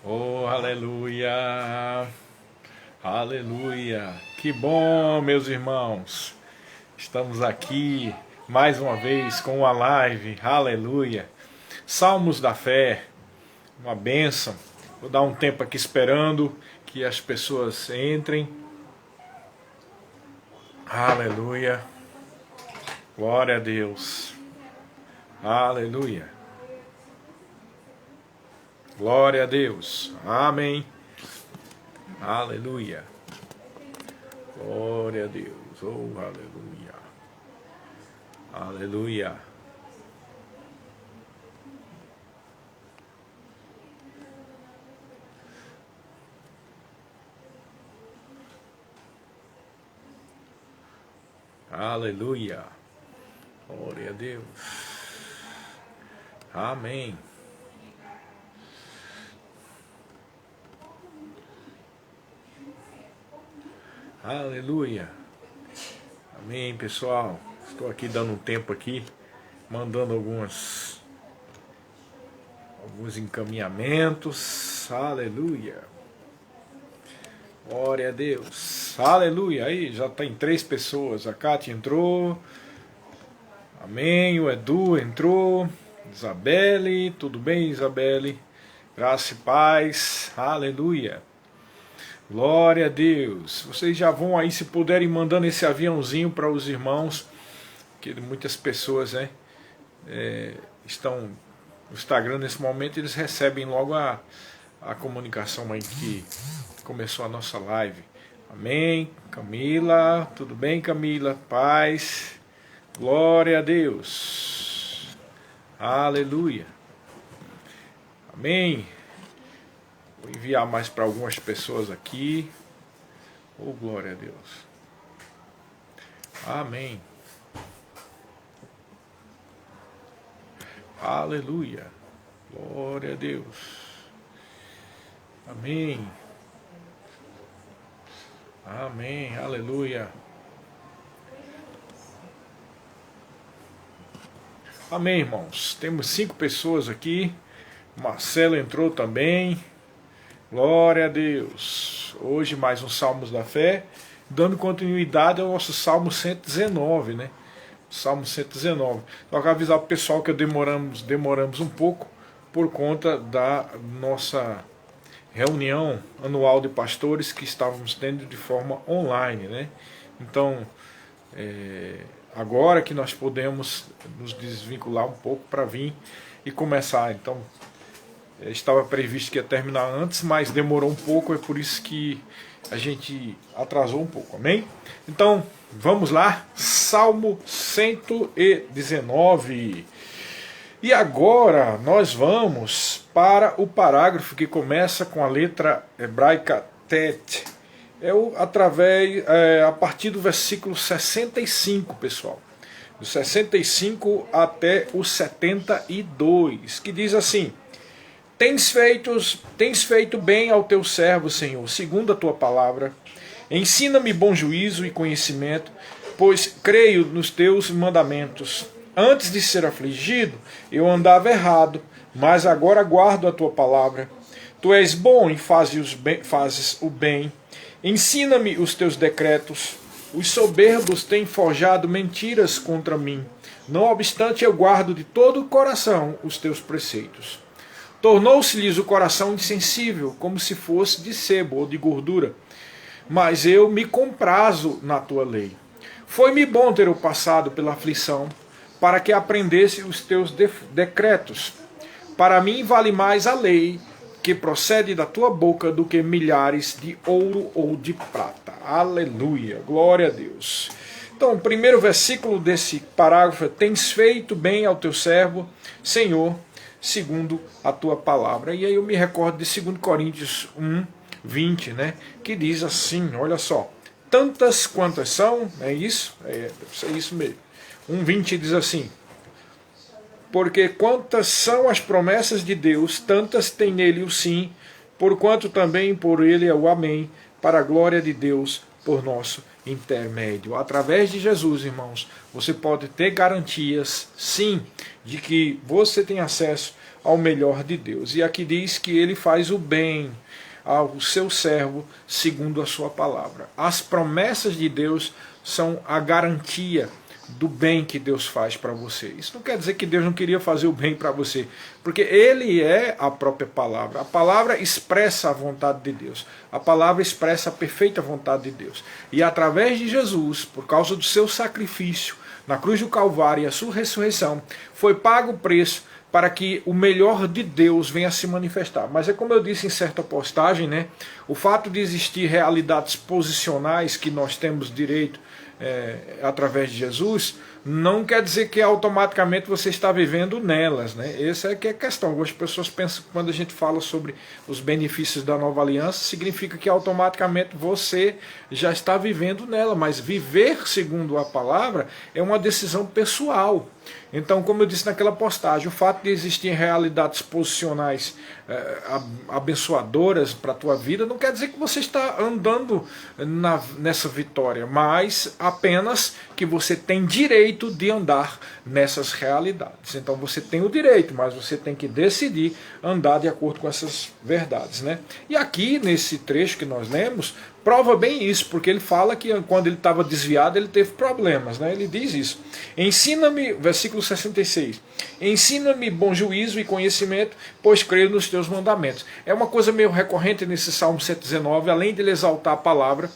Oh, aleluia! Aleluia! Que bom, meus irmãos! Estamos aqui mais uma vez com uma live, aleluia! Salmos da fé, uma bênção. Vou dar um tempo aqui esperando que as pessoas entrem. Aleluia! Glória a Deus! Aleluia! Glória a Deus! Amém! Aleluia! Glória a Deus! Oh, aleluia! Aleluia! Aleluia! Glória a Deus! Amém! Aleluia! Amém, pessoal. Estou aqui dando um tempo aqui, mandando alguns encaminhamentos. Aleluia! Glória a Deus! Aleluia! Aí já tem 3 pessoas. A Cátia entrou. Amém. O Edu entrou. Isabelle, tudo bem, Isabelle? Graça e paz. Aleluia! Glória a Deus. Vocês já vão aí, se puderem, mandando esse aviãozinho para os irmãos, que muitas pessoas, né, estão no Instagram nesse momento, eles recebem logo a comunicação aí que começou a nossa live. Amém. Camila, tudo bem, Camila? Paz. Glória a Deus. Aleluia. Amém. Vou enviar mais para algumas pessoas aqui. Oh, glória a Deus. Amém. Aleluia. Glória a Deus. Amém. Amém. Aleluia. Amém, irmãos. Temos 5 pessoas aqui. Marcelo entrou também. Glória a Deus. Hoje mais um Salmos da Fé, dando continuidade ao nosso Salmo 119, né? Salmo 119. Só que avisar para o pessoal que demoramos um pouco por conta da nossa reunião anual de pastores que estávamos tendo de forma online, né? Então, agora que nós podemos nos desvincular um pouco para vir e começar. Então, estava previsto que ia terminar antes, mas demorou um pouco, é por isso que a gente atrasou um pouco, amém? Então, vamos lá, Salmo 119. E agora nós vamos para o parágrafo que começa com a letra hebraica Tet. A partir do versículo 65, pessoal. Do 65 até o 72, que diz assim: Tens feito bem ao teu servo, Senhor, segundo a tua palavra. Ensina-me bom juízo e conhecimento, pois creio nos teus mandamentos. Antes de ser afligido, eu andava errado, mas agora guardo a tua palavra. Tu és bom e fazes o bem. Ensina-me os teus decretos. Os soberbos têm forjado mentiras contra mim. Não obstante, eu guardo de todo o coração os teus preceitos. Tornou-se-lhes o coração insensível, como se fosse de sebo ou de gordura. Mas eu me comprazo na tua lei. Foi-me bom ter eu passado pela aflição, para que aprendesse os teus decretos. Para mim vale mais a lei que procede da tua boca do que milhares de ouro ou de prata. Aleluia, glória a Deus. Então, o primeiro versículo desse parágrafo é: Tens feito bem ao teu servo, Senhor, segundo a tua palavra. E aí eu me recordo de 2 Coríntios 1, 20, né? Que diz assim, olha só: tantas quantas são, é isso? Deve ser isso mesmo. 1, 20 diz assim: porque quantas são as promessas de Deus, tantas tem nele o sim, porquanto também por ele é o amém, para a glória de Deus por nosso intermédio. Através de Jesus, irmãos, você pode ter garantias, sim, de que você tem acesso ao melhor de Deus. E aqui diz que ele faz o bem ao seu servo segundo a sua palavra. As promessas de Deus são a garantia do bem que Deus faz para você. Isso não quer dizer que Deus não queria fazer o bem para você, porque Ele é a própria palavra. A palavra expressa a vontade de Deus. A palavra expressa a perfeita vontade de Deus. E através de Jesus, por causa do seu sacrifício na cruz do Calvário e a sua ressurreição, foi pago o preço para que o melhor de Deus venha a se manifestar. Mas é como eu disse em certa postagem, né? O fato de existir realidades posicionais que nós temos direito através de Jesus, não quer dizer que automaticamente você está vivendo nelas, né? Essa é que é a questão. Algumas pessoas pensam que quando a gente fala sobre os benefícios da nova aliança, significa que automaticamente você já está vivendo nela, mas viver segundo a palavra é uma decisão pessoal. Então, como eu disse naquela postagem, o fato de existirem realidades posicionais abençoadoras para a tua vida não quer dizer que você está andando nessa vitória, mas apenas que você tem direito de andar nessas realidades. Então você tem o direito, mas você tem que decidir andar de acordo com essas verdades, né? E aqui nesse trecho que nós lemos, prova bem isso, porque ele fala que quando ele estava desviado, ele teve problemas, né? Ele diz isso. Ensina-me, versículo 66, ensina-me bom juízo e conhecimento, pois creio nos teus mandamentos. É uma coisa meio recorrente nesse Salmo 119, além de ele exaltar a palavra,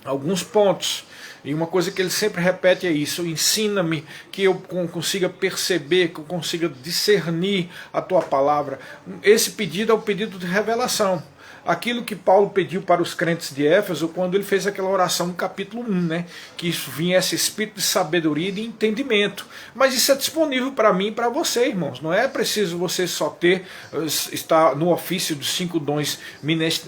alguns pontos. E uma coisa que ele sempre repete é isso: ensina-me, que eu consiga perceber, que eu consiga discernir a tua palavra. Esse pedido é o pedido de revelação. Aquilo que Paulo pediu para os crentes de Éfeso quando ele fez aquela oração no capítulo 1, né? Que isso viesse espírito de sabedoria e de entendimento. Mas isso é disponível para mim e para você, irmãos. Não é preciso você só estar no ofício dos 5 dons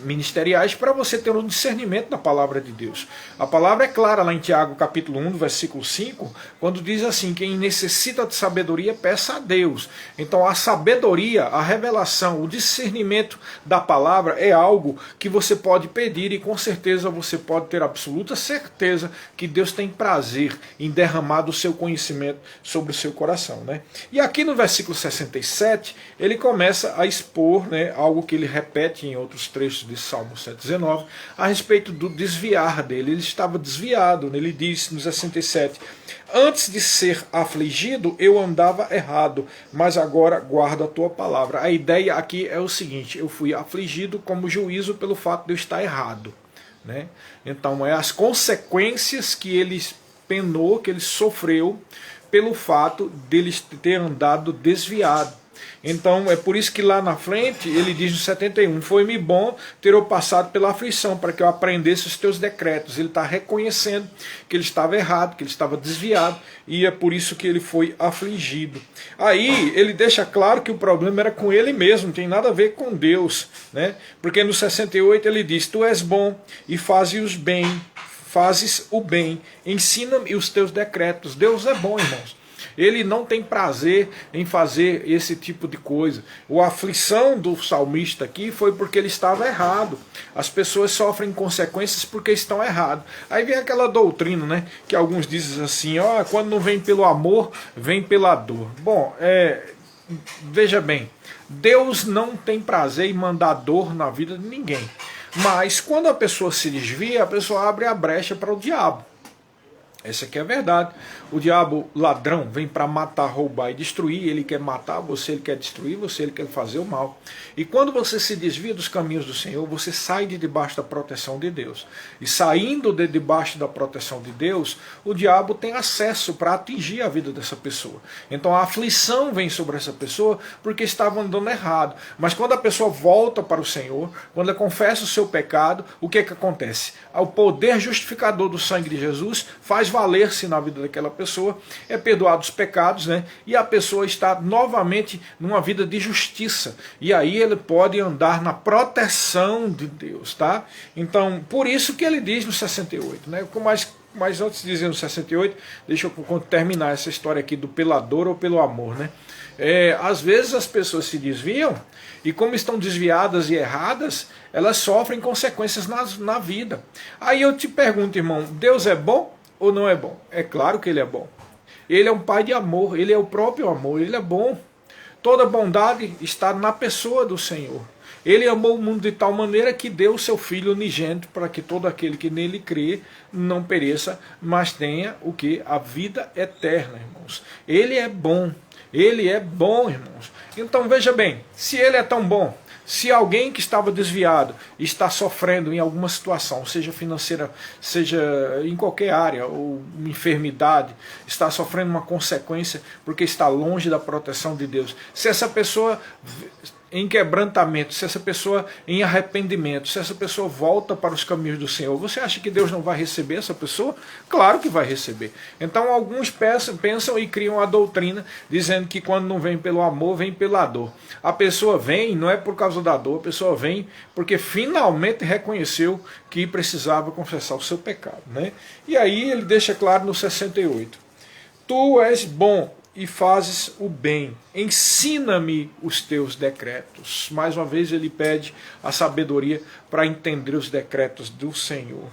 ministeriais para você ter um discernimento da palavra de Deus. A palavra é clara lá em Tiago capítulo 1, versículo 5, quando diz assim: quem necessita de sabedoria, peça a Deus. Então a sabedoria, a revelação, o discernimento da palavra é algo que você pode pedir, e com certeza você pode ter absoluta certeza que Deus tem prazer em derramar do seu conhecimento sobre o seu coração, né? E aqui no versículo 67 ele começa a expor, né, algo que ele repete em outros trechos de Salmo 119 a respeito do desviar dele. Ele estava desviado, né? Ele diz no 67: antes de ser afligido eu andava errado, mas agora guardo a tua palavra. A ideia aqui é o seguinte: eu fui afligido como juízo pelo fato de eu estar errado, né? Então é as consequências que ele penou, que ele sofreu pelo fato dele ter andado desviado. Então é por isso que lá na frente ele diz no 71, foi-me bom ter eu passado pela aflição, para que eu aprendesse os teus decretos. Ele está reconhecendo que ele estava errado, que ele estava desviado, e é por isso que ele foi afligido. Aí ele deixa claro que o problema era com ele mesmo, não tem nada a ver com Deus, né? Porque no 68 ele diz: tu és bom e fazes o bem, ensina-me os teus decretos. Deus é bom, irmãos. Ele não tem prazer em fazer esse tipo de coisa. A aflição do salmista aqui foi porque ele estava errado. As pessoas sofrem consequências porque estão errados. Aí vem aquela doutrina, né, que alguns dizem assim: ó, quando não vem pelo amor, vem pela dor. Bom, veja bem, Deus não tem prazer em mandar dor na vida de ninguém. Mas quando a pessoa se desvia, a pessoa abre a brecha para o diabo. Essa aqui é a verdade. O diabo ladrão vem para matar, roubar e destruir. Ele quer matar você, ele quer destruir você, ele quer fazer o mal. E quando você se desvia dos caminhos do Senhor, você sai de debaixo da proteção de Deus. E saindo de debaixo da proteção de Deus, o diabo tem acesso para atingir a vida dessa pessoa. Então a aflição vem sobre essa pessoa porque estava andando errado. Mas quando a pessoa volta para o Senhor, quando ela confessa o seu pecado, o que acontece? O poder justificador do sangue de Jesus faz valer-se na vida daquela pessoa, é perdoado os pecados, né? E a pessoa está novamente numa vida de justiça. E aí ele pode andar na proteção de Deus, tá? Então, por isso que ele diz no 68, né? Mas antes de dizer no 68, deixa eu terminar essa história aqui do pela dor ou pelo amor, né? Às vezes as pessoas se desviam, e como estão desviadas e erradas, elas sofrem consequências na vida. Aí eu te pergunto, irmão, Deus é bom ou não é bom? É claro que ele é bom. Ele é um pai de amor, ele é o próprio amor, ele é bom. Toda bondade está na pessoa do Senhor. Ele amou o mundo de tal maneira que deu o seu Filho unigênito para que todo aquele que nele crê não pereça, mas tenha o que? A vida eterna, irmãos. Ele é bom. Ele é bom, irmãos. Então veja bem, se ele é tão bom, se alguém que estava desviado está sofrendo em alguma situação, seja financeira, seja em qualquer área, ou uma enfermidade, está sofrendo uma consequência porque está longe da proteção de Deus, se essa pessoa em quebrantamento, se essa pessoa em arrependimento, se essa pessoa volta para os caminhos do Senhor, você acha que Deus não vai receber essa pessoa? Claro que vai receber. Então alguns pensam e criam a doutrina, dizendo que quando não vem pelo amor, vem pela dor. A pessoa vem, não é por causa da dor, a pessoa vem porque finalmente reconheceu que precisava confessar o seu pecado, né? E aí ele deixa claro no 68. Tu és bom e fazes o bem, ensina-me os teus decretos. Mais uma vez ele pede a sabedoria para entender os decretos do Senhor.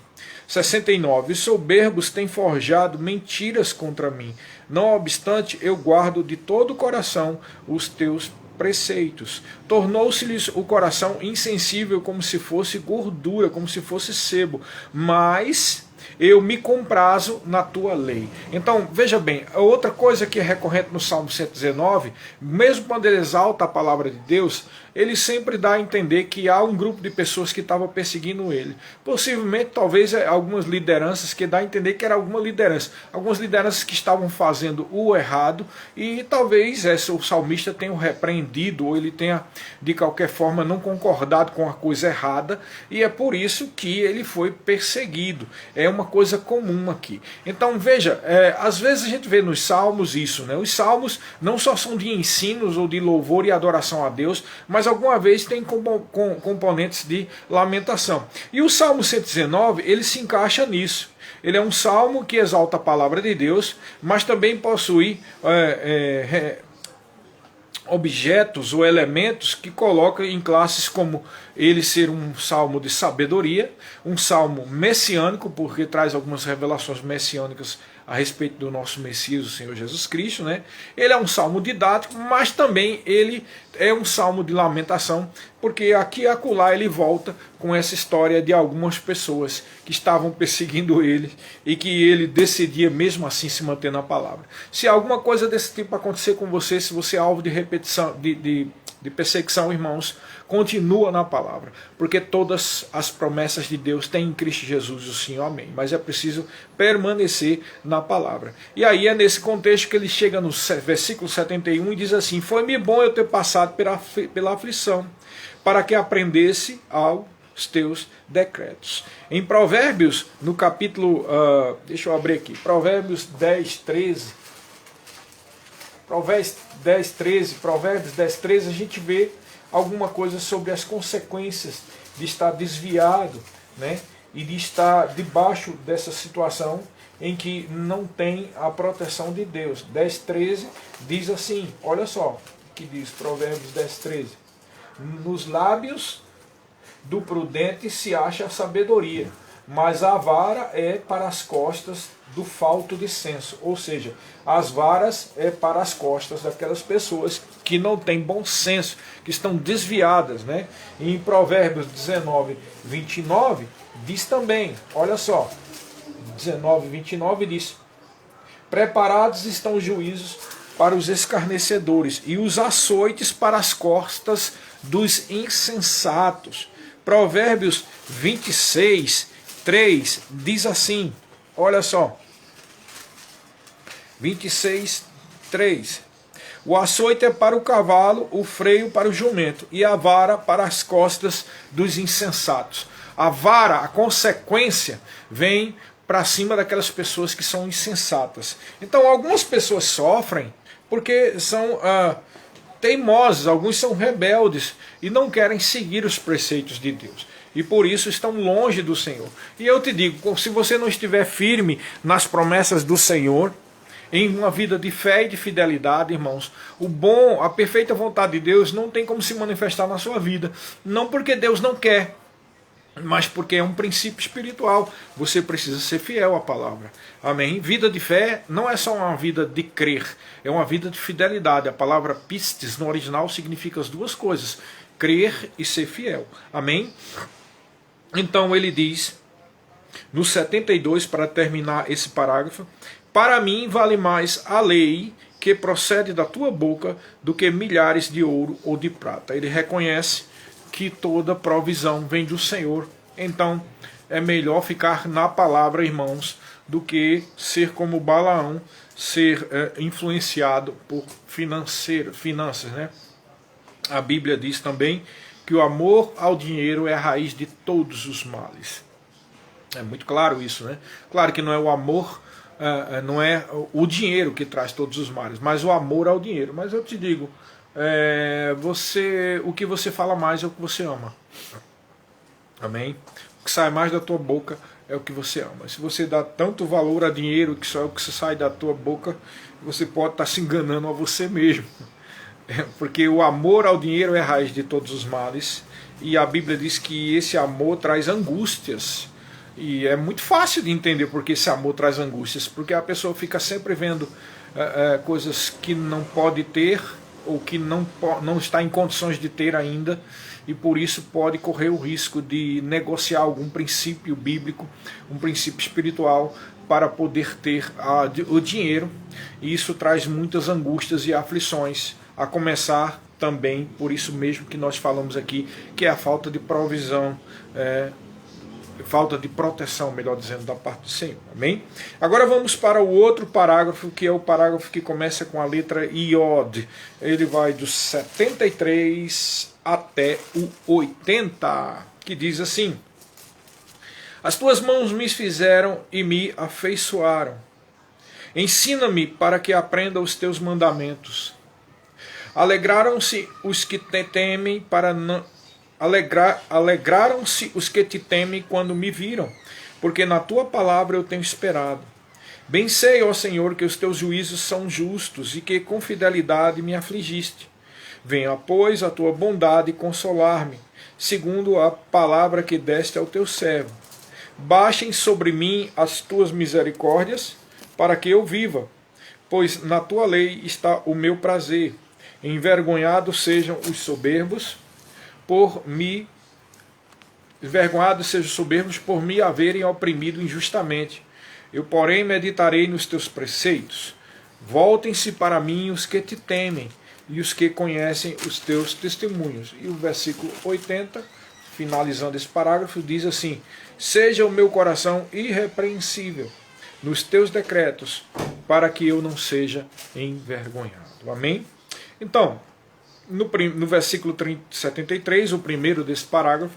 69. Os soberbos têm forjado mentiras contra mim, não obstante eu guardo de todo o coração os teus preceitos. Tornou-se-lhes o coração insensível como se fosse gordura, como se fosse sebo, mas eu me comprazo na tua lei. Então, veja bem, outra coisa que é recorrente no Salmo 119, mesmo quando ele exalta a palavra de Deus, ele sempre dá a entender que há um grupo de pessoas que estava perseguindo ele. Possivelmente, talvez, algumas lideranças que dá a entender que era alguma liderança. Algumas lideranças que estavam fazendo o errado e talvez o salmista tenha o repreendido ou ele tenha, de qualquer forma, não concordado com a coisa errada e é por isso que ele foi perseguido. É uma coisa comum aqui. Então, veja, às vezes a gente vê nos salmos isso, né? Os salmos não só são de ensinos ou de louvor e adoração a Deus, mas alguma vez tem componentes de lamentação. E o Salmo 119, ele se encaixa nisso. Ele é um salmo que exalta a palavra de Deus, mas também possui objetos ou elementos que coloca em classes como ele ser um salmo de sabedoria, um salmo messiânico, porque traz algumas revelações messiânicas a respeito do nosso Messias, o Senhor Jesus Cristo, né? Ele é um salmo didático, mas também ele é um salmo de lamentação, porque aqui e acolá ele volta com essa história de algumas pessoas que estavam perseguindo ele e que ele decidia mesmo assim se manter na palavra. Se alguma coisa desse tipo acontecer com você, se você é alvo de repetição, de perseguição, irmãos, continua na palavra, porque todas as promessas de Deus têm em Cristo Jesus o Sim, amém. Mas é preciso permanecer na palavra. E aí é nesse contexto que ele chega no versículo 71 e diz assim: foi-me bom eu ter passado pela aflição, para que aprendesse aos teus decretos. Em Provérbios, no capítulo, deixa eu abrir aqui, Provérbios 10, 13, Provérbios 10, 13, a gente vê alguma coisa sobre as consequências de estar desviado, né, e de estar debaixo dessa situação em que não tem a proteção de Deus. 10, 13 diz assim, olha só o que diz Provérbios 10, 13. Nos lábios do prudente se acha a sabedoria, mas a vara é para as costas do falto de senso. Ou seja, as varas é para as costas daquelas pessoas que não têm bom senso, que estão desviadas, né? E em Provérbios 19, 29, diz também, olha só, 19, 29 diz: preparados estão os juízos para os escarnecedores e os açoites para as costas dos insensatos. Provérbios 26, 3 diz assim, olha só, 26, 3. O açoite é para o cavalo, o freio para o jumento, e a vara para as costas dos insensatos. A vara, a consequência, vem para cima daquelas pessoas que são insensatas. Então, algumas pessoas sofrem porque são teimosos, alguns são rebeldes e não querem seguir os preceitos de Deus. E por isso estão longe do Senhor. E eu te digo, se você não estiver firme nas promessas do Senhor, em uma vida de fé e de fidelidade, irmãos, a perfeita vontade de Deus não tem como se manifestar na sua vida. Não porque Deus não quer, mas porque é um princípio espiritual. Você precisa ser fiel à palavra. Amém? Vida de fé não é só uma vida de crer, é uma vida de fidelidade. A palavra pistes no original significa as duas coisas, crer e ser fiel. Amém? Então ele diz, no 72, para terminar esse parágrafo, para mim vale mais a lei que procede da tua boca do que milhares de ouro ou de prata. Ele reconhece que toda provisão vem do Senhor. Então é melhor ficar na palavra, irmãos, do que ser como Balaão, ser influenciado por finanças, né? A Bíblia diz também que o amor ao dinheiro é a raiz de todos os males. É muito claro isso, né? Claro que não é o amor, não é o dinheiro que traz todos os males, mas o amor ao dinheiro. Mas eu te digo, o que você fala mais é o que você ama. Amém? O que sai mais da tua boca é o que você ama. Se você dá tanto valor a dinheiro que só é o que sai da tua boca, você pode estar se enganando a você mesmo. Porque o amor ao dinheiro é a raiz de todos os males. E a Bíblia diz que esse amor traz angústias. E é muito fácil de entender porque esse amor traz angústias. Porque a pessoa fica sempre vendo coisas que não pode ter, ou que não está em condições de ter ainda, e por isso pode correr o risco de negociar algum princípio bíblico, um princípio espiritual, para poder ter o dinheiro, e isso traz muitas angústias e aflições, a começar também por isso mesmo que nós falamos aqui, que é a falta de provisão, falta de proteção, melhor dizendo, da parte do Senhor. Amém? Agora vamos para o outro parágrafo, que é o parágrafo que começa com a letra Iod. Ele vai do 73 até o 80, que diz assim: as tuas mãos me fizeram e me afeiçoaram. Ensina-me para que aprenda os teus mandamentos. Alegraram-se os que te temem para não... Alegraram-se os que te temem quando me viram, porque na tua palavra eu tenho esperado. Bem sei, ó Senhor, que os teus juízos são justos e que com fidelidade me afligiste. Venha, pois, a tua bondade consolar-me, segundo a palavra que deste ao teu servo. Baixem sobre mim as tuas misericórdias, para que eu viva, pois na tua lei está o meu prazer. Envergonhados sejam os soberbos, por me haverem oprimido injustamente. Eu, porém, meditarei nos teus preceitos. Voltem-se para mim os que te temem e os que conhecem os teus testemunhos. E o versículo 80, finalizando esse parágrafo, diz assim: seja o meu coração irrepreensível nos teus decretos, para que eu não seja envergonhado. Amém? Então, no versículo 73, o primeiro desse parágrafo,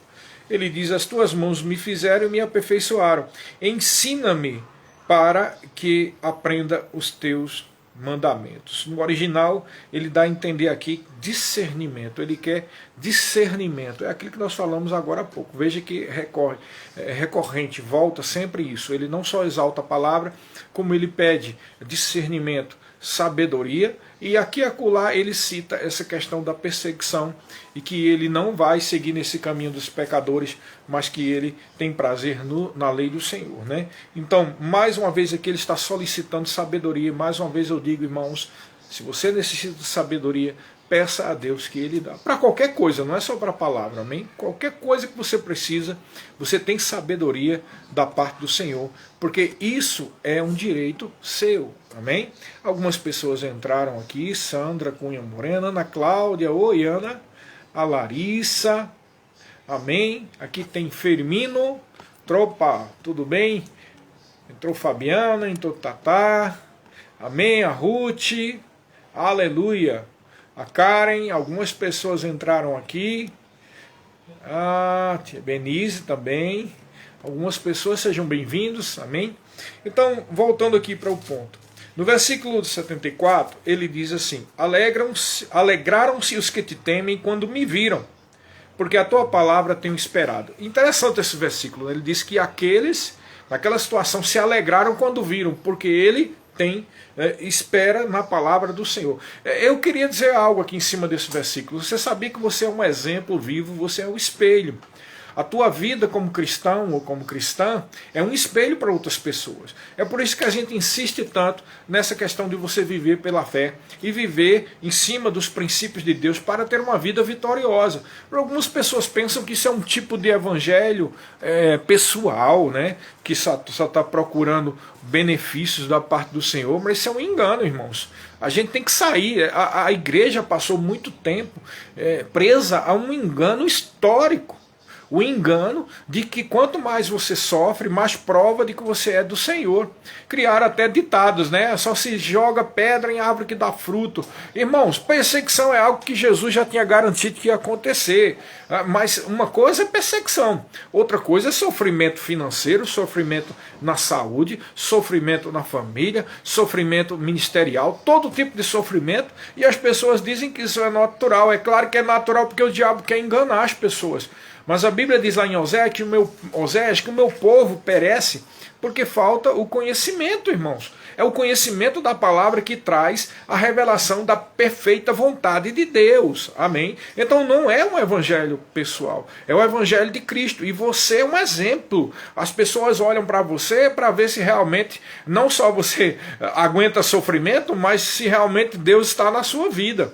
ele diz: as tuas mãos me fizeram e me aperfeiçoaram. Ensina-me para que aprenda os teus mandamentos. No original, ele dá a entender aqui discernimento. Ele quer discernimento. É aquilo que nós falamos agora há pouco. Veja que é recorrente, volta sempre isso. Ele não só exalta a palavra, como ele pede discernimento, sabedoria, e aqui e acolá ele cita essa questão da perseguição, e que ele não vai seguir nesse caminho dos pecadores, mas que ele tem prazer na lei do Senhor, né? Então, mais uma vez aqui ele está solicitando sabedoria. Mais uma vez eu digo, irmãos, se você necessita de sabedoria, peça a Deus que Ele dá. Para qualquer coisa, não é só para a palavra, amém? Qualquer coisa que você precisa, você tem sabedoria da parte do Senhor, porque isso é um direito seu, amém? Algumas pessoas entraram aqui: Sandra Cunha Morena, Ana Cláudia, oi Ana, a Larissa, amém? Aqui tem Firmino, tropa, tudo bem? Entrou Fabiana, entrou Tatá, amém? A Ruth, aleluia. A Karen, algumas pessoas entraram aqui. Tia Benise também. Algumas pessoas, sejam bem-vindos, amém? Então, voltando aqui para o ponto. No versículo 74, ele diz assim: alegraram-se os que te temem quando me viram, porque a tua palavra tenho esperado. Interessante esse versículo. Ele diz que aqueles, naquela situação, se alegraram quando viram, porque ele espera na palavra do Senhor. Eu queria dizer algo aqui em cima desse versículo. Você sabia que você é um exemplo vivo, você é um espelho. A tua vida como cristão ou como cristã é um espelho para outras pessoas. É por isso que a gente insiste tanto nessa questão de você viver pela fé e viver em cima dos princípios de Deus para ter uma vida vitoriosa. Algumas pessoas pensam que isso é um tipo de evangelho pessoal, né? Que só está procurando benefícios da parte do Senhor, mas isso é um engano, irmãos. A gente tem que sair. A igreja passou muito tempo presa a um engano histórico. O engano de que quanto mais você sofre, mais prova de que você é do Senhor. Criaram até ditados, né? Só se joga pedra em árvore que dá fruto. Irmãos, perseguição é algo que Jesus já tinha garantido que ia acontecer. Mas uma coisa é perseguição, outra coisa é sofrimento financeiro, sofrimento na saúde, sofrimento na família, sofrimento ministerial, todo tipo de sofrimento. E as pessoas dizem que isso é natural. É claro que é natural porque o diabo quer enganar as pessoas. Mas a Bíblia diz lá em Oséias que o meu povo perece porque falta o conhecimento, irmãos. É o conhecimento da palavra que traz a revelação da perfeita vontade de Deus. Amém? Então não é um evangelho pessoal, é o evangelho de Cristo. E você é um exemplo. As pessoas olham para você para ver se realmente, não só você aguenta sofrimento, mas se realmente Deus está na sua vida.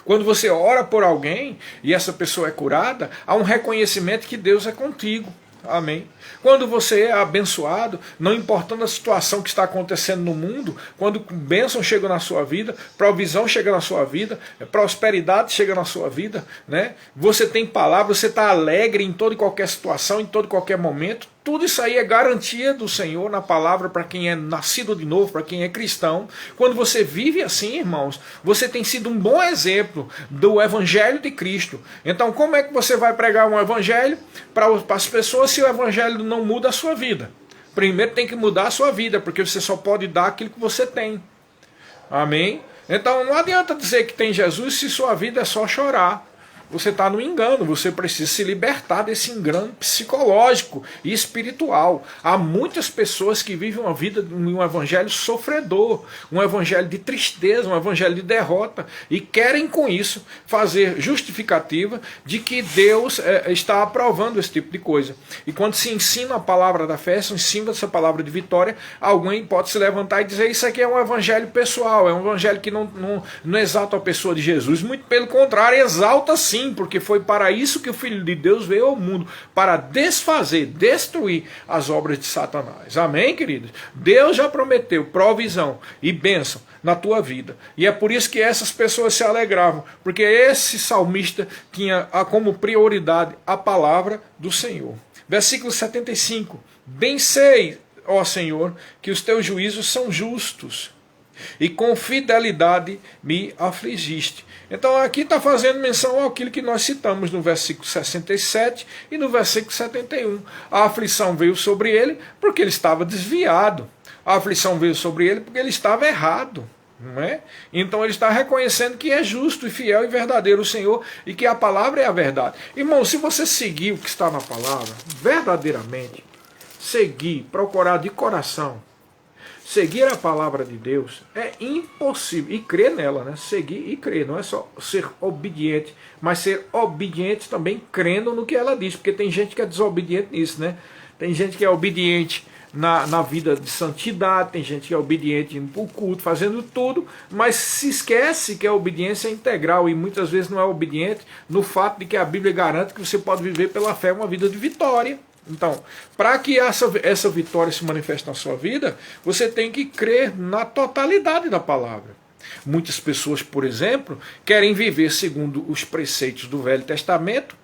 Quando você ora por alguém e essa pessoa é curada, há um reconhecimento que Deus é contigo. Amém. Quando você é abençoado, não importando a situação que está acontecendo no mundo, quando bênção chega na sua vida, provisão chega na sua vida, prosperidade chega na sua vida, né? Você tem palavra, você está alegre em toda e qualquer situação, em todo e qualquer momento. Tudo isso aí é garantia do Senhor na palavra para quem é nascido de novo, para quem é cristão. Quando você vive assim, irmãos, você tem sido um bom exemplo do Evangelho de Cristo. Então, como é que você vai pregar um Evangelho para as pessoas se o Evangelho não muda a sua vida? Primeiro tem que mudar a sua vida, porque você só pode dar aquilo que você tem. Amém? Então, não adianta dizer que tem Jesus se sua vida é só chorar. Você está no engano, você precisa se libertar desse engano psicológico e espiritual. Há muitas pessoas que vivem uma vida de um evangelho sofredor, um evangelho de tristeza, um evangelho de derrota, e querem com isso fazer justificativa de que Deus está aprovando esse tipo de coisa. E quando se ensina a palavra da fé, se ensina essa palavra de vitória, alguém pode se levantar e dizer: isso aqui é um evangelho pessoal, é um evangelho que não exalta a pessoa de Jesus, muito pelo contrário, exalta sim, porque foi para isso que o Filho de Deus veio ao mundo, para desfazer, destruir as obras de Satanás. Amém, queridos? Deus já prometeu provisão e bênção na tua vida. E é por isso que essas pessoas se alegravam, porque esse salmista tinha como prioridade a palavra do Senhor. Versículo 75. Bem sei, ó Senhor, que os teus juízos são justos, e com fidelidade me afligiste. Então aqui está fazendo menção àquilo que nós citamos no versículo 67 e no versículo 71. A aflição veio sobre ele porque ele estava desviado. A aflição veio sobre ele porque ele estava errado. Não é? Então ele está reconhecendo que é justo e fiel e verdadeiro o Senhor e que a palavra é a verdade. Irmão, se você seguir o que está na palavra, verdadeiramente, seguir, procurar de coração, seguir a palavra de Deus é impossível. E crer nela, né? Seguir e crer. Não é só ser obediente, mas ser obediente também crendo no que ela diz. Porque tem gente que é desobediente nisso, né? Tem gente que é obediente na vida de santidade, tem gente que é obediente indo para o culto, fazendo tudo, mas se esquece que a obediência é integral e muitas vezes não é obediente no fato de que a Bíblia garante que você pode viver pela fé uma vida de vitória. Então, para que essa vitória se manifeste na sua vida, você tem que crer na totalidade da palavra. Muitas pessoas, por exemplo, querem viver segundo os preceitos do Velho Testamento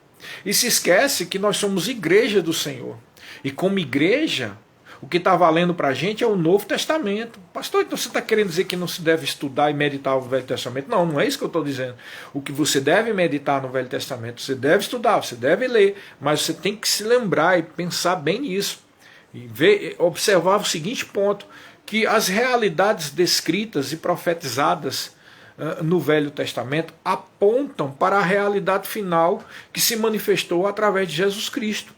e se esquece que nós somos igreja do Senhor. E como igreja, o que está valendo para a gente é o Novo Testamento. Pastor, então você está querendo dizer que não se deve estudar e meditar o Velho Testamento? Não, não é isso que eu estou dizendo. O que você deve meditar no Velho Testamento, você deve estudar, você deve ler, mas você tem que se lembrar e pensar bem nisso. E observar o seguinte ponto, que as realidades descritas e profetizadas no Velho Testamento apontam para a realidade final que se manifestou através de Jesus Cristo.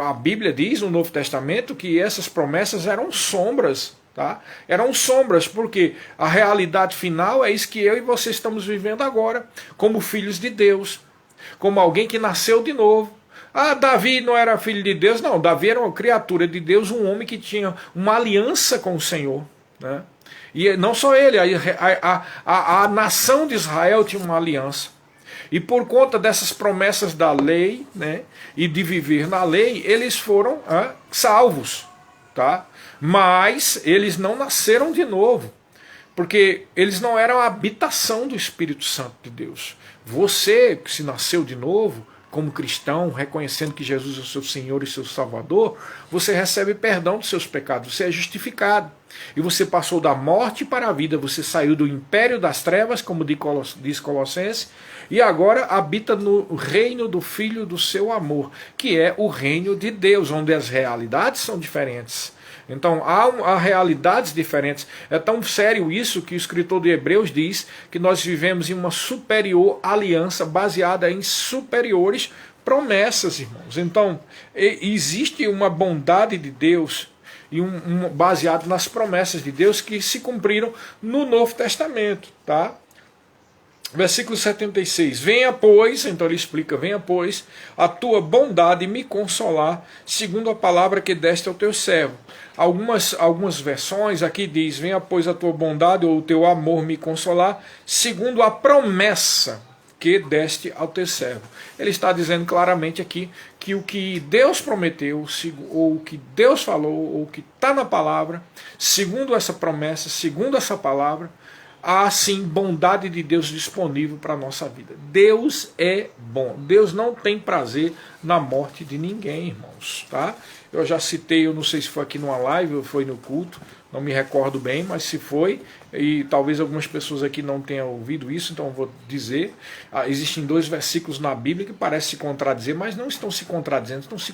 A Bíblia diz no Novo Testamento que essas promessas eram sombras, tá? Eram sombras, porque a realidade final é isso que eu e você estamos vivendo agora, como filhos de Deus. como alguém que nasceu de novo. Ah, Davi não era filho de Deus? Não, Davi era uma criatura de Deus, um homem que tinha uma aliança com o Senhor, né? E não só ele, a nação de Israel tinha uma aliança. E por conta dessas promessas da lei, né, e de viver na lei, eles foram salvos, tá? Mas eles não nasceram de novo, porque eles não eram a habitação do Espírito Santo de Deus. Você que se nasceu de novo, como cristão, reconhecendo que Jesus é o seu Senhor e seu Salvador, você recebe perdão dos seus pecados, você é justificado. E você passou da morte para a vida, você saiu do império das trevas, como diz Colossenses, e agora habita no reino do Filho do seu amor, que é o reino de Deus, onde as realidades são diferentes. Então há realidades diferentes. É tão sério isso que o escritor de Hebreus diz que nós vivemos em uma superior aliança baseada em superiores promessas, irmãos. Então existe uma bondade de Deus e baseado nas promessas de Deus que se cumpriram no Novo Testamento, tá? Versículo 76, venha pois, então ele explica, venha pois, a tua bondade me consolar, segundo a palavra que deste ao teu servo. Algumas versões aqui diz, venha pois a tua bondade ou o teu amor me consolar, segundo a promessa que deste ao teu servo. Ele está dizendo claramente aqui que o que Deus prometeu, ou o que Deus falou, ou o que está na palavra, segundo essa promessa, segundo essa palavra, há sim bondade de Deus disponível para a nossa vida. Deus é bom. Deus não tem prazer na morte de ninguém, irmãos. Tá? Eu já citei, eu não sei se foi aqui numa live ou foi no culto, não me recordo bem, mas se foi, e talvez algumas pessoas aqui não tenham ouvido isso, então eu vou dizer, existem 2 versículos na Bíblia que parecem se contradizer, mas não estão se contradizendo, estão se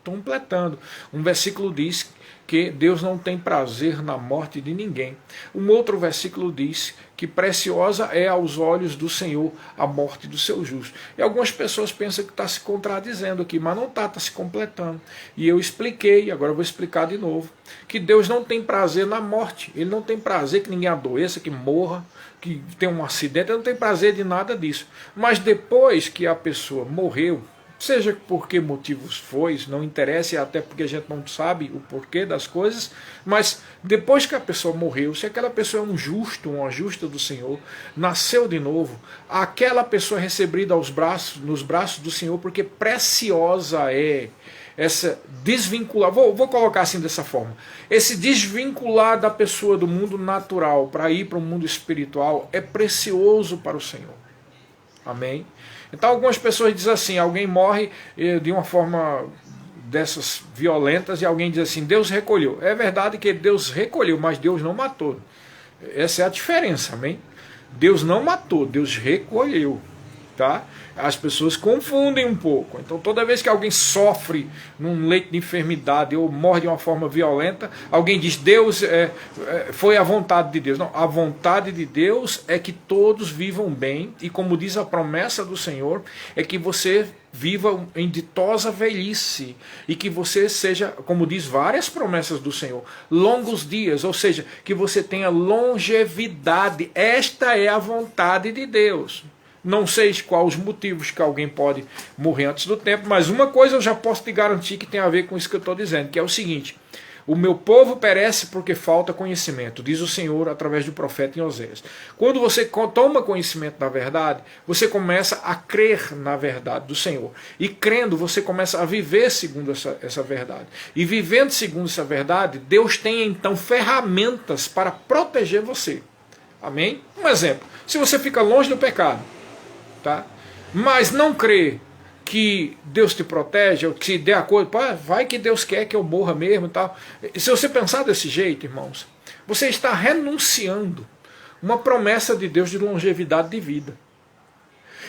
completando. Um versículo diz que Deus não tem prazer na morte de ninguém. Um outro versículo diz que preciosa é aos olhos do Senhor a morte do seu justo. E algumas pessoas pensam que está se contradizendo aqui, mas não está se completando. E eu expliquei, agora eu vou explicar de novo, que Deus não tem prazer na morte. Ele não tem prazer que ninguém adoeça, que morra, que tenha um acidente, ele não tem prazer de nada disso. Mas depois que a pessoa morreu, seja por que motivos foi, não interessa, até porque a gente não sabe o porquê das coisas, mas depois que a pessoa morreu, se aquela pessoa é um justo, uma justa do Senhor, nasceu de novo, aquela pessoa é recebida nos braços do Senhor, porque preciosa é essa desvincular, vou colocar assim dessa forma, esse desvincular da pessoa do mundo natural para ir para o mundo espiritual é precioso para o Senhor. Amém? Então algumas pessoas dizem assim, alguém morre de uma forma dessas violentas e alguém diz assim, Deus recolheu. É verdade que Deus recolheu, mas Deus não matou. Essa é a diferença, amém? Deus não matou, Deus recolheu. Tá? As pessoas confundem um pouco. Então toda vez que alguém sofre num leito de enfermidade ou morre de uma forma violenta, alguém diz Deus foi a vontade de Deus. Não, a vontade de Deus é que todos vivam bem, e como diz a promessa do Senhor, é que você viva em ditosa velhice, e que você seja, como diz várias promessas do Senhor, longos dias, ou seja, que você tenha longevidade. Esta é a vontade de Deus. Não sei quais os motivos que alguém pode morrer antes do tempo, mas uma coisa eu já posso te garantir que tem a ver com isso que eu estou dizendo, que é o seguinte: o meu povo perece porque falta conhecimento, diz o Senhor através do profeta em Oséias. Quando você toma conhecimento da verdade, você começa a crer na verdade do Senhor. E crendo, você começa a viver segundo essa verdade. E vivendo segundo essa verdade, Deus tem então ferramentas para proteger você. Amém? Um exemplo: se você fica longe do pecado, tá? Mas não crê que Deus te protege, ou que dê a coisa, vai que Deus quer que eu morra mesmo e tal. Se você pensar desse jeito, irmãos, você está renunciando uma promessa de Deus de longevidade de vida.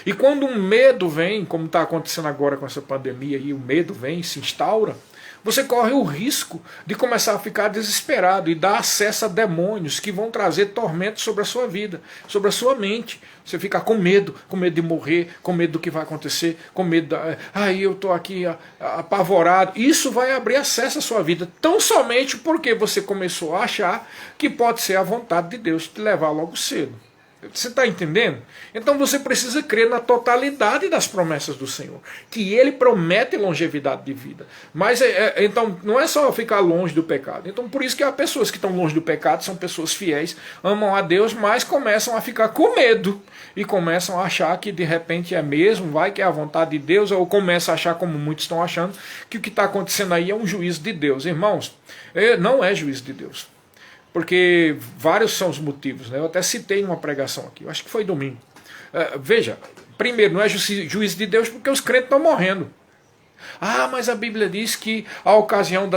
E quando um medo vem, como está acontecendo agora com essa pandemia, e o medo vem, se instaura, você corre o risco de começar a ficar desesperado e dar acesso a demônios que vão trazer tormentos sobre a sua vida, sobre a sua mente. Você fica com medo de morrer, com medo do que vai acontecer, com medo eu estou aqui apavorado. Isso vai abrir acesso à sua vida, tão somente porque você começou a achar que pode ser a vontade de Deus te levar logo cedo. Você está entendendo? Então você precisa crer na totalidade das promessas do Senhor, que Ele promete longevidade de vida. Mas então não é só ficar longe do pecado. Então por isso que há pessoas que estão longe do pecado, são pessoas fiéis, amam a Deus, mas começam a ficar com medo e começam a achar que de repente é mesmo, vai que é a vontade de Deus, ou começam a achar, como muitos estão achando, que o que está acontecendo aí é um juízo de Deus. Irmãos, não é juízo de Deus. Porque vários são os motivos, né? Eu até citei uma pregação aqui, eu acho que foi domingo. Veja, primeiro, não é juízo de Deus porque os crentes estão morrendo. Ah, mas a Bíblia diz que a ocasião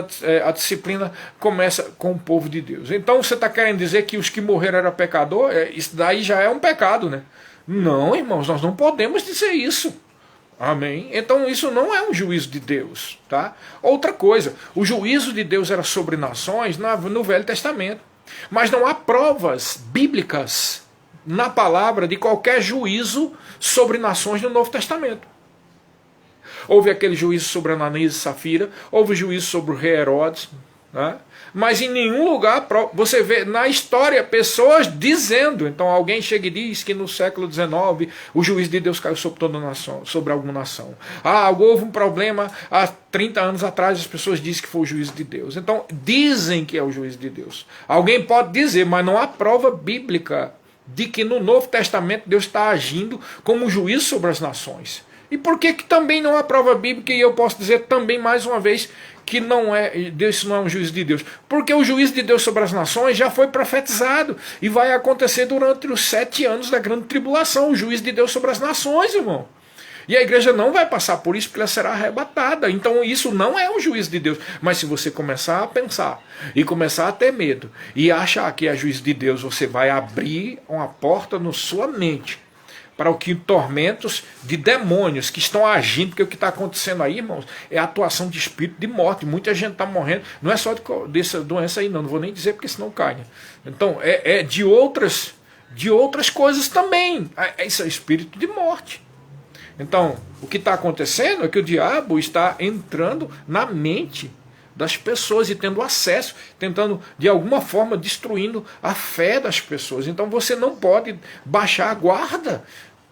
a disciplina começa com o povo de Deus. Então você está querendo dizer que os que morreram eram pecador? Isso daí já é um pecado, né? Não, irmãos, nós não podemos dizer isso. Amém? Então isso não é um juízo de Deus, tá? Outra coisa, o juízo de Deus era sobre nações no Velho Testamento. Mas não há provas bíblicas na palavra de qualquer juízo sobre nações no Novo Testamento. Houve aquele juízo sobre Ananias e Safira, houve juízo sobre o rei Herodes, né? Mas em nenhum lugar você vê na história pessoas dizendo. Então alguém chega e diz que no século XIX o juízo de Deus caiu sobre toda nação, sobre alguma nação. Houve um problema há 30 anos atrás, as pessoas dizem que foi o juízo de Deus. Então dizem que é o juízo de Deus. Alguém pode dizer, mas não há prova bíblica de que no Novo Testamento Deus está agindo como um juízo sobre as nações. E por que também não há prova bíblica, e eu posso dizer também mais uma vez que isso não é um juízo de Deus? Porque o juízo de Deus sobre as nações já foi profetizado e vai acontecer durante os 7 anos da grande tribulação, o juízo de Deus sobre as nações, irmão. E a igreja não vai passar por isso porque ela será arrebatada. Então isso não é um juízo de Deus. Mas se você começar a pensar e começar a ter medo e achar que é juízo de Deus, você vai abrir uma porta na sua mente para o que tormentos de demônios que estão agindo, porque o que está acontecendo aí, irmãos, é a atuação de espírito de morte. Muita gente está morrendo, não é só dessa doença aí, não vou nem dizer porque senão cai. Né? Então, é de outras coisas também. Isso é espírito de morte. Então, o que está acontecendo é que o diabo está entrando na mente das pessoas e tendo acesso, tentando de alguma forma destruindo a fé das pessoas. Então você não pode baixar a guarda.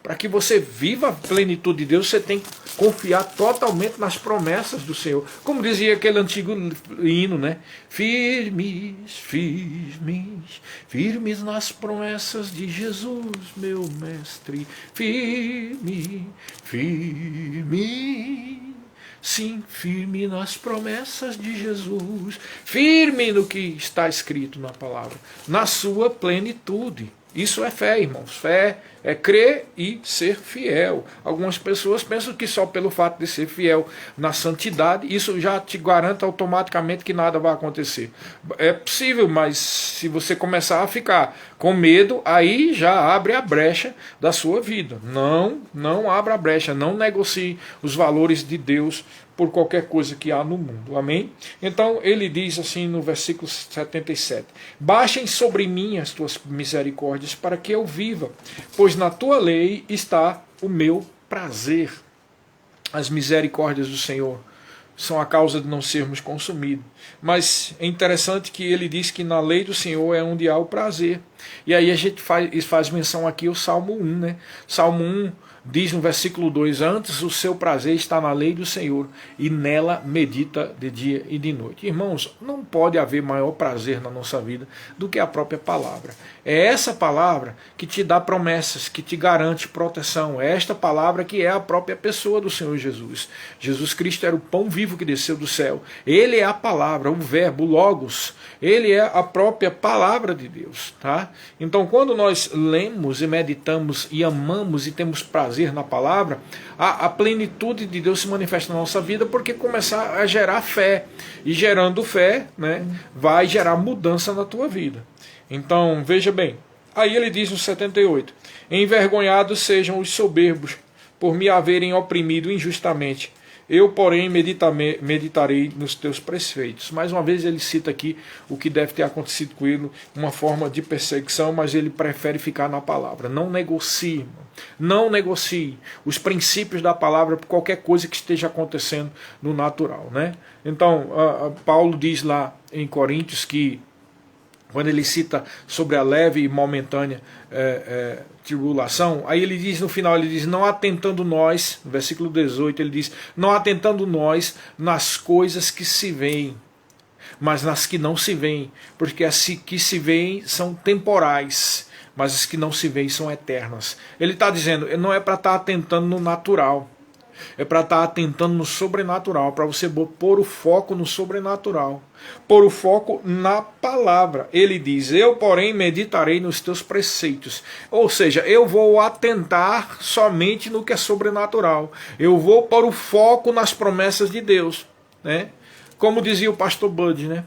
Para que você viva a plenitude de Deus, você tem que confiar totalmente nas promessas do Senhor. Como dizia aquele antigo hino, né? Firmes, firmes, firmes nas promessas de Jesus, meu mestre. Firme, firme. Sim, firme nas promessas de Jesus, firme no que está escrito na palavra, na sua plenitude. Isso é fé, irmãos. Fé é crer e ser fiel. Algumas pessoas pensam que só pelo fato de ser fiel na santidade, isso já te garante automaticamente que nada vai acontecer. É possível, mas se você começar a ficar com medo, aí já abre a brecha da sua vida. Não abra a brecha, não negocie os valores de Deus por qualquer coisa que há no mundo. Amém? Então ele diz assim no versículo 77: baixem sobre mim as tuas misericórdias para que eu viva, pois na tua lei está o meu prazer. As misericórdias do Senhor são a causa de não sermos consumidos. Mas é interessante que ele diz que na lei do Senhor é onde há o prazer. E aí a gente faz menção aqui ao Salmo 1, né? Salmo 1 diz no versículo 2, antes o seu prazer está na lei do Senhor, e nela medita de dia e de noite. Irmãos, não pode haver maior prazer na nossa vida do que a própria palavra. É essa palavra que te dá promessas, que te garante proteção. É esta palavra que é a própria pessoa do Senhor Jesus. Jesus Cristo era o pão vivo que desceu do céu. Ele é a palavra, o verbo, o logos. Ele é a própria palavra de Deus. Tá? Então, quando nós lemos e meditamos e amamos e temos prazer na palavra, a plenitude de Deus se manifesta na nossa vida, porque começar a gerar fé. E gerando fé, né, vai gerar mudança na tua vida. Então, veja bem, aí ele diz no 78, envergonhados sejam os soberbos, por me haverem oprimido injustamente. Eu, porém, meditarei nos teus preceitos. Mais uma vez ele cita aqui o que deve ter acontecido com ele, uma forma de perseguição, mas ele prefere ficar na palavra. Não negocie, irmão. Não negocie os princípios da palavra por qualquer coisa que esteja acontecendo no natural, né? Então, Paulo diz lá em Coríntios que quando ele cita sobre a leve e momentânea tribulação, aí ele diz no final, ele diz, não atentando nós, no versículo 18, ele diz, não atentando nós nas coisas que se veem, mas nas que não se veem, porque as que se veem são temporais, mas as que não se veem são eternas. Ele está dizendo, não é para estar atentando no natural, é para estar atentando no sobrenatural, para você pôr o foco no sobrenatural, pôr o foco na palavra. Ele diz, eu porém meditarei nos teus preceitos, ou seja, eu vou atentar somente no que é sobrenatural, eu vou pôr o foco nas promessas de Deus, né? Como dizia o pastor Bud, né?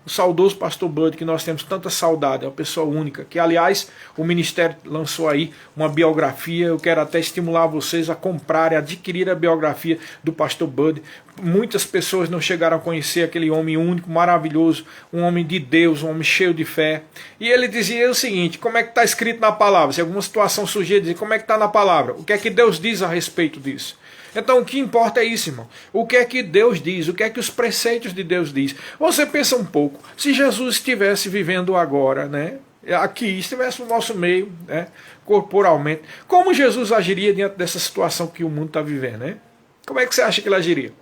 O saudoso pastor Bud, que nós temos tanta saudade, é uma pessoa única, que aliás o ministério lançou aí uma biografia, eu quero até estimular vocês a comprarem, a adquirir a biografia do pastor Bud. Muitas pessoas não chegaram a conhecer aquele homem único, maravilhoso, um homem de Deus, um homem cheio de fé. E ele dizia o seguinte, como é que está escrito na palavra? Se alguma situação surgir, ele dizia, como é que está na palavra? O que é que Deus diz a respeito disso? Então o que importa é isso, irmão. O que é que Deus diz? O que é que os preceitos de Deus diz? Você pensa um pouco, se Jesus estivesse vivendo agora, né, aqui, estivesse no nosso meio, né, corporalmente, como Jesus agiria diante dessa situação que o mundo está vivendo, né? Como é que você acha que ele agiria?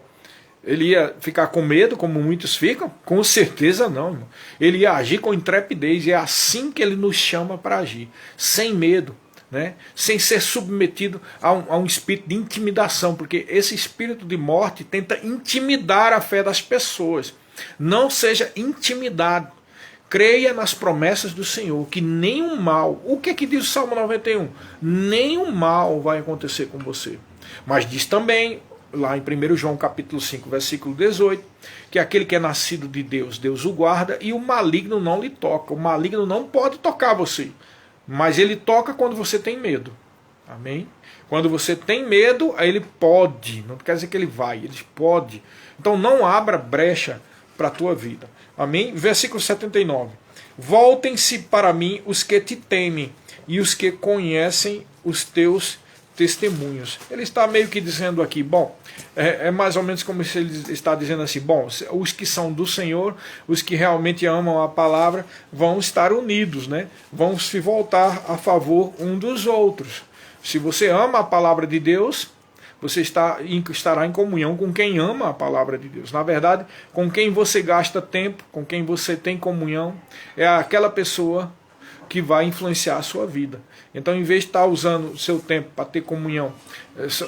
Ele ia ficar com medo, como muitos ficam? Com certeza não, irmão. Ele ia agir com intrepidez, e é assim que ele nos chama para agir, sem medo. Né? Sem ser submetido a um espírito de intimidação, porque esse espírito de morte tenta intimidar a fé das pessoas. Não seja intimidado. Creia nas promessas do Senhor, que nenhum mal, o que diz o Salmo 91? Nenhum mal vai acontecer com você. Mas diz também, lá em 1 João capítulo 5, versículo 18, que aquele que é nascido de Deus, Deus o guarda, e o maligno não lhe toca. O maligno não pode tocar você. Mas ele toca quando você tem medo. Amém? Quando você tem medo, aí ele pode. Não quer dizer que ele vai, ele pode. Então não abra brecha para a tua vida. Amém? Versículo 79. Voltem-se para mim os que te temem e os que conhecem os teus testemunhos. Ele está meio que dizendo aqui, bom, é mais ou menos como se ele está dizendo assim, bom, os que são do Senhor, os que realmente amam a palavra, vão estar unidos, né? Vão se voltar a favor um dos outros. Se você ama a palavra de Deus, você estará em comunhão com quem ama a palavra de Deus. Na verdade, com quem você gasta tempo, com quem você tem comunhão, é aquela pessoa que vai influenciar a sua vida. Então, em vez de estar usando o seu tempo para ter comunhão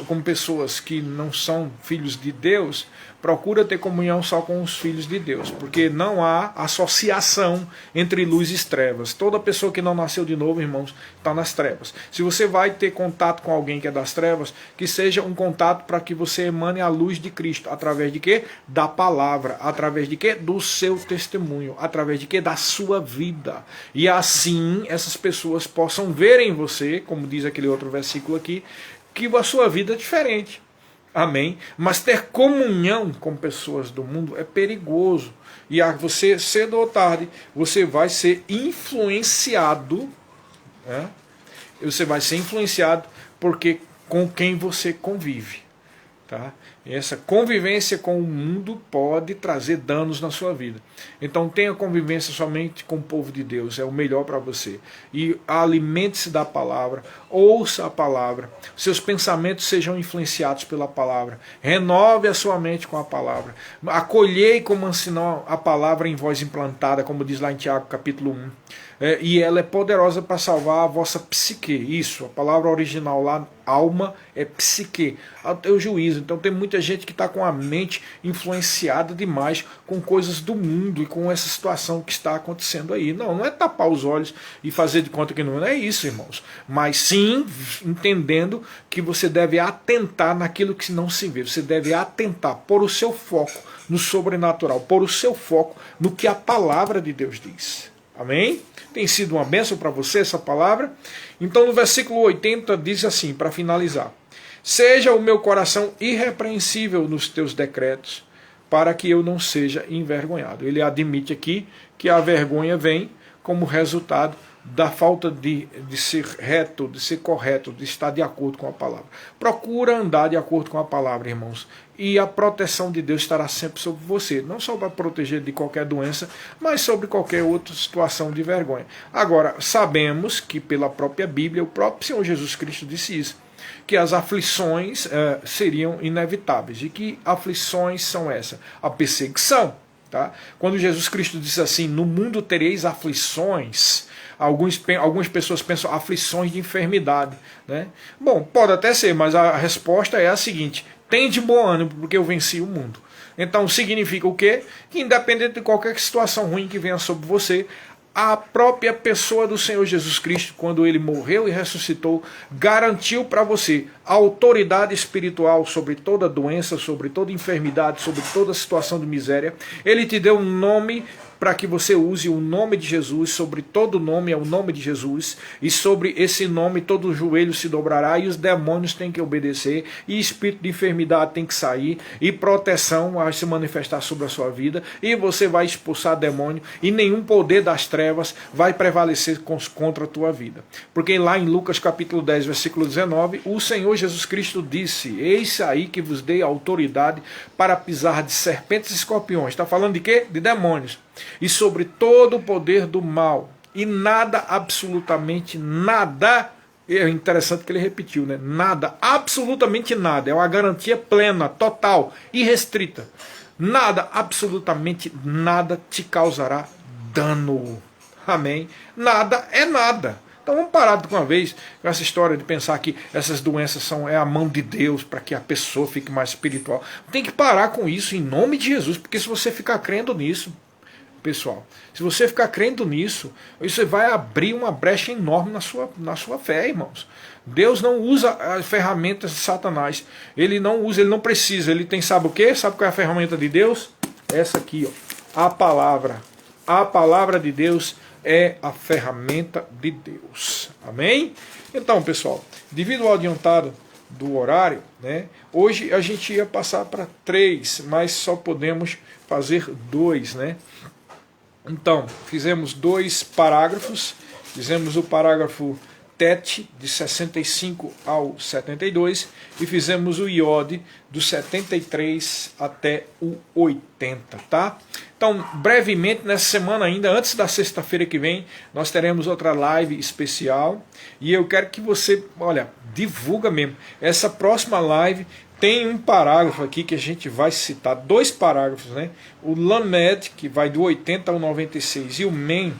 com pessoas que não são filhos de Deus, procura ter comunhão só com os filhos de Deus, porque não há associação entre luz e trevas. Toda pessoa que não nasceu de novo, irmãos, está nas trevas. Se você vai ter contato com alguém que é das trevas, que seja um contato para que você emane a luz de Cristo. Através de quê? Da palavra. Através de quê? Do seu testemunho. Através de quê? Da sua vida. E assim essas pessoas possam ver em você, como diz aquele outro versículo aqui, que a sua vida é diferente. Amém? Mas ter comunhão com pessoas do mundo é perigoso. E você, cedo ou tarde, você vai ser influenciado. Né? Você vai ser influenciado porque com quem você convive. Tá? E essa convivência com o mundo pode trazer danos na sua vida. Então tenha convivência somente com o povo de Deus, é o melhor para você. E alimente-se da palavra, ouça a palavra, seus pensamentos sejam influenciados pela palavra, renove a sua mente com a palavra, acolhei como ensinou a palavra em voz implantada, como diz lá em Tiago capítulo 1. E ela é poderosa para salvar a vossa psique. Isso, a palavra original lá, alma, é psique, ao teu juízo. Então tem muita gente que está com a mente influenciada demais com coisas do mundo e com essa situação que está acontecendo aí. Não é tapar os olhos e fazer de conta que não é isso, irmãos. Mas sim entendendo que você deve atentar naquilo que não se vê. Você deve atentar, pôr o seu foco no sobrenatural, pôr o seu foco no que a palavra de Deus diz. Amém? Tem sido uma bênção para você essa palavra? Então no versículo 80 diz assim, para finalizar: seja o meu coração irrepreensível nos teus decretos, para que eu não seja envergonhado. Ele admite aqui que a vergonha vem como resultado da falta de ser reto, de ser correto, de estar de acordo com a palavra. Procura andar de acordo com a palavra, irmãos. E a proteção de Deus estará sempre sobre você. Não só para proteger de qualquer doença, mas sobre qualquer outra situação de vergonha. Agora, sabemos que pela própria Bíblia, o próprio Senhor Jesus Cristo disse isso, que as aflições seriam inevitáveis. E que aflições são essas? A perseguição. Tá? Quando Jesus Cristo disse assim, no mundo tereis aflições, algumas pessoas pensam aflições de enfermidade. Né? Bom, pode até ser, mas a resposta é a seguinte: tende bom ânimo, porque eu venci o mundo. Então significa o quê? Que independente de qualquer situação ruim que venha sobre você, a própria pessoa do Senhor Jesus Cristo, quando ele morreu e ressuscitou, garantiu para você a autoridade espiritual sobre toda doença, sobre toda enfermidade, sobre toda situação de miséria. Ele te deu um nome para que você use o nome de Jesus, sobre todo nome é o nome de Jesus, e sobre esse nome todo joelho se dobrará, e os demônios têm que obedecer, e espírito de enfermidade tem que sair, e proteção vai se manifestar sobre a sua vida, e você vai expulsar demônio, e nenhum poder das trevas vai prevalecer contra a tua vida. Porque lá em Lucas capítulo 10, versículo 19, o Senhor Jesus Cristo disse: eis aí que vos dei autoridade para pisar de serpentes e escorpiões. Está falando de quê? De demônios. E sobre todo o poder do mal. E nada, absolutamente nada, é interessante que ele repetiu, né? Nada, absolutamente nada, é uma garantia plena, total, irrestrita. Nada, absolutamente nada te causará dano. Amém? Nada é nada. Então vamos parar de uma vez com essa história de pensar que essas doenças é a mão de Deus para que a pessoa fique mais espiritual. Tem que parar com isso em nome de Jesus, porque se você ficar crendo nisso, pessoal, se você ficar crendo nisso, isso vai abrir uma brecha enorme na sua fé, irmãos. Deus não usa as ferramentas de Satanás. Ele não usa, ele não precisa. Ele tem, sabe o quê? Sabe qual é a ferramenta de Deus? Essa aqui, ó, a palavra. A palavra de Deus é a ferramenta de Deus. Amém? Então, pessoal, devido ao adiantado do horário, né, hoje a gente ia passar para 3, mas só podemos fazer 2, né? Então, fizemos 2 parágrafos, fizemos o parágrafo TET de 65 ao 72 e fizemos o IOD do 73 até o 80, tá? Então, brevemente, nessa semana ainda, antes da sexta-feira que vem, nós teremos outra live especial e eu quero que você, olha, divulga mesmo. Essa próxima live tem um parágrafo aqui que a gente vai citar, 2 parágrafos, né? O Lamed, que vai do 80 ao 96, e o Mem,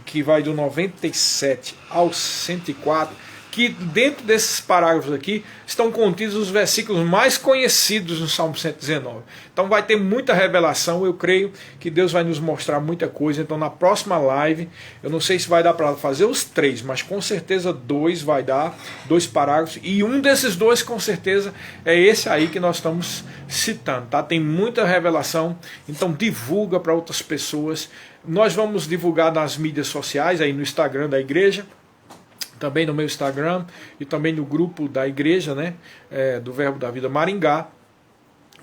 que vai do 97 ao 104, que dentro desses parágrafos aqui estão contidos os versículos mais conhecidos no Salmo 119. Então vai ter muita revelação, eu creio que Deus vai nos mostrar muita coisa. Então na próxima live, eu não sei se vai dar para fazer os 3, mas com certeza 2 vai dar, 2 parágrafos, e um desses 2 com certeza é esse aí que nós estamos citando, tá? Tem muita revelação, então divulga para outras pessoas. Nós vamos divulgar nas mídias sociais, aí no Instagram da igreja, também no meu Instagram e também no grupo da igreja, né, do Verbo da Vida Maringá,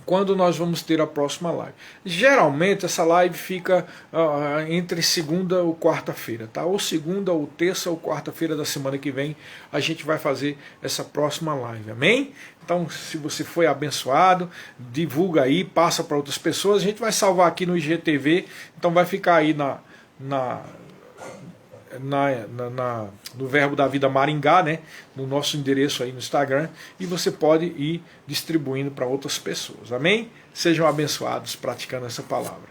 quando nós vamos ter a próxima live. Geralmente essa live fica entre segunda ou quarta-feira, tá? Ou segunda, ou terça, ou quarta-feira da semana que vem a gente vai fazer essa próxima live, amém? Então, se você foi abençoado, divulga aí, passa para outras pessoas. A gente vai salvar aqui no IGTV, então vai ficar aí no Verbo da Vida Maringá, né, no nosso endereço aí no Instagram, e você pode ir distribuindo para outras pessoas, amém? Sejam abençoados praticando essa palavra.